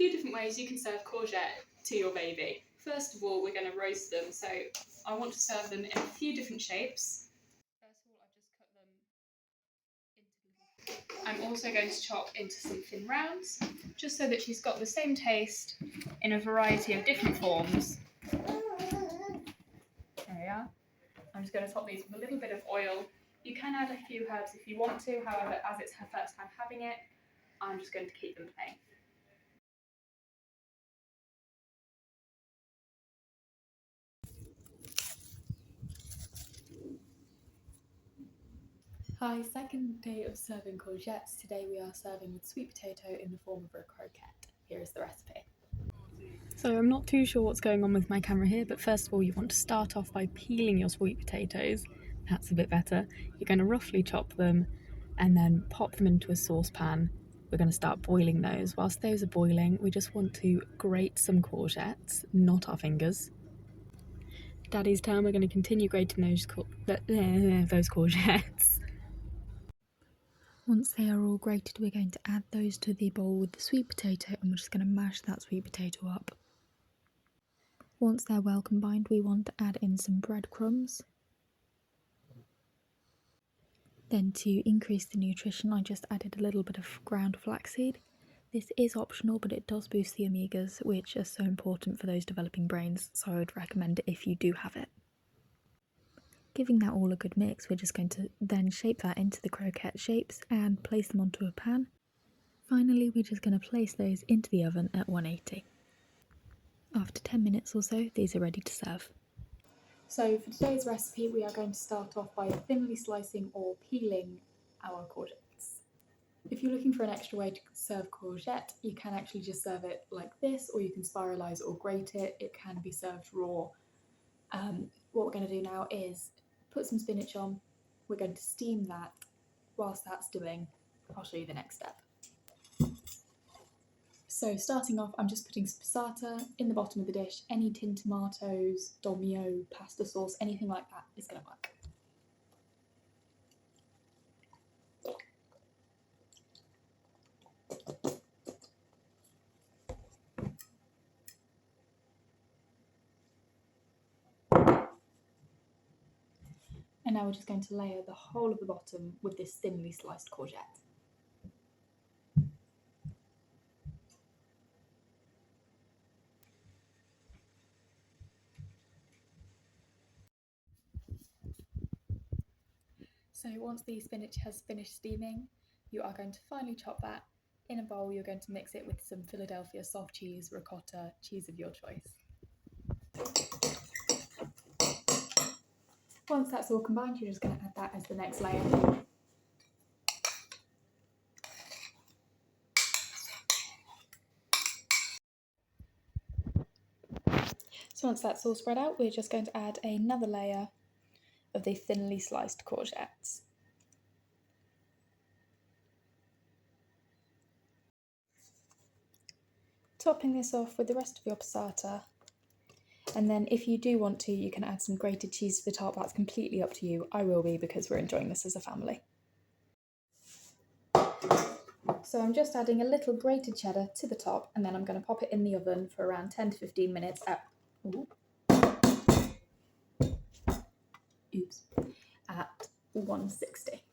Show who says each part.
Speaker 1: few different ways you can serve courgette to your baby. First of all, we're going to roast them, so I want to serve them in a few different shapes. First of all, I've just cut them into little... I'm also going to chop into some thin rounds, just so that she's got the same taste in a variety of different forms. There we are. I'm just going to top these with a little bit of oil. You can add a few herbs if you want to, however, as it's her first time having it, I'm just going to keep them plain. Hi, second day of serving courgettes. Today we are serving with sweet potato in the form of a croquette. Here is the recipe. So I'm not too sure what's going on with my camera here, but first of all you want to start off by peeling your sweet potatoes. That's a bit better. You're going to roughly chop them and then pop them into a saucepan. We're going to start boiling those. Whilst those are boiling, we just want to grate some courgettes, not our fingers. Daddy's turn, we're going to continue grating those courgettes. Once they are all grated, we're going to add those to the bowl with the sweet potato, and we're just going to mash that sweet potato up. Once they're well combined, we want to add in some breadcrumbs. Then to increase the nutrition, I just added a little bit of ground flaxseed. This is optional, but it does boost the omegas, which are so important for those developing brains, so I would recommend it if you do have it. Giving that all a good mix, we're just going to then shape that into the croquette shapes and place them onto a pan. Finally, we're just going to place those into the oven at 180. After 10 minutes or so, these are ready to serve. So for today's recipe, we are going to start off by thinly slicing or peeling our courgettes. If you're looking for an extra way to serve courgette, you can actually just serve it like this, or you can spiralise or grate it. It can be served raw. What we're going to do now is put some spinach on. We're going to steam that. Whilst that's doing, I'll show you the next step. So starting off, I'm just putting some passata in the bottom of the dish. Any tin tomatoes, dolmio, pasta sauce, anything like that is going to work. And now we're just going to layer the whole of the bottom with this thinly sliced courgette. So once the spinach has finished steaming, you are going to finely chop that. In a bowl, you're going to mix it with some Philadelphia soft cheese, ricotta, cheese of your choice. Once that's all combined, you're just going to add that as the next layer. So once that's all spread out, we're just going to add another layer of the thinly sliced courgettes. Topping this off with the rest of your passata. And then if you do want to, you can add some grated cheese to the top. That's completely up to you. I will be, because we're enjoying this as a family. So I'm just adding a little grated cheddar to the top, and then I'm going to pop it in the oven for around 10 to 15 minutes at 160.